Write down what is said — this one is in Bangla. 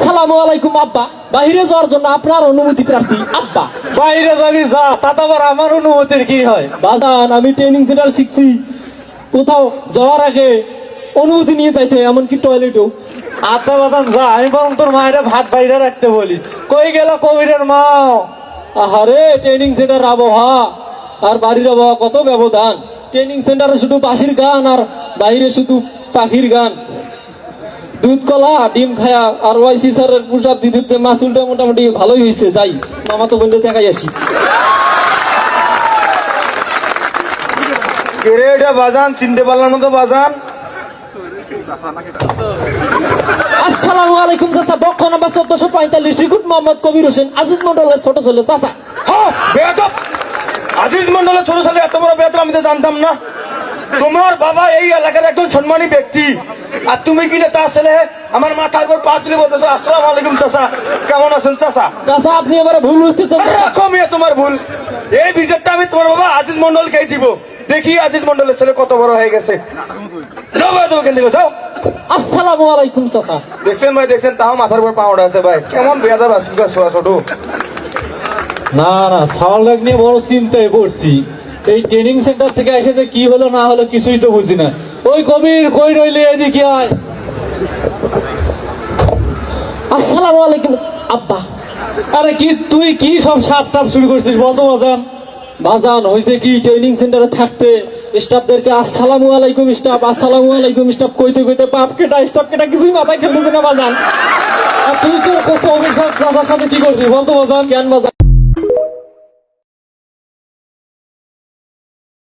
আসসালামু আলাইকুম আব্বা। বাইরে যাওয়ার জন্য আপনার অনুমতি প্রার্থী আব্বা। বাইরে যাবি যা, তাতে আবার আমার অনুমতির কি হয়? বাজান আমি ট্রেনিং সেন্টার শিখছি, কোথাও যাওয়ার আগে অনুমতি নিয়ে যাইতে হয়, এমনকি টয়লেটেও। আচ্ছা বাজান যা, আমি বরং তোর মায়ের ভাত বাইরে রাখতে বলি। কই গেল কবিরের মাও? আহারে ট্রেনিং সেন্টার আবহাওয়া আর বাড়ির আবহাওয়া কত ব্যবধান। ট্রেনিং সেন্টারে শুধু বাঁশির গান আর বাইরে শুধু পাখির গান। দুধ কলা ডিম খায়া আর ওয়াইসি স্যারের প্রসাদ দিতে মাসুলটা মোটামুটি ভালোই হয়েছে। যাই মামা তো বন্ধু দেখাই আসি। কেরে এটা বাজান, চিনতে পারলাম না তো বাজান। আসসালামু আলাইকুম চাচা। বক্ষ নাম্বার 1445, রিক্রুট মোহাম্মদ কবির হোসেন, আজিজ মন্ডলের ছোট ছেলে চাচা। বেয়াদব! আজিজ মন্ডলের ছোট ছেলে এত বড় বেয়াদব আমি তো জানতাম না। তোমার বাবা এই এলাকার একজন সম্মানী ব্যক্তি, আর তুমি কিনা তার ছেলে আমার মাথার উপর পা তুলে বলতেছো আসসালামু আলাইকুম চাচা, কেমন আছেন চাচা? চাচা আপনি এবার ভুল বুঝতেছেন। রাখো মিয়া তোমার ভুল। এই ভিজিটটা আমি তোমার বাবা আজিজ মন্ডলকেই দিব। দেখি আজিজ মন্ডলের ছেলে কত বড় হয়ে গেছে। যাও ভাই, তুমি কেন যাও। আসসালামু আলাইকুম চাচা। দেখছেন ভাই, দেখছেন তাও মাথার উপর পা ওঠা আছে ভাই। কেমন বেয়াদব আসিল ছোয়া ছোট। না না, সাওয়াল নিয়ে বড় চিন্তায় পড়ছি। এই ট্রেনিং সেন্টার থেকে এসে যে কি হলো না হলো কিছুই তো বুঝি না। ওই কবির কই রইলে এদিকে আয়। আসসালামু আলাইকুম আব্বা। আরে কি তুই কি সব সাপ টাপ শুরু করছিস বলতো বাজান? বাজান হয়েছে কি, ট্রেনিং সেন্টারে থাকতে স্টাফদেরকে আসসালামু আলাইকুম স্টাফ, আসসালামু আলাইকুম স্টাফ কইতে কইতে বাপ কেটা স্টাফ কেটা কিছুই মাথায় খেলতেছে না বাজান। আর তুই তোর কবির সাথে কি করছিস বলতো বাজান? কেন বাজান?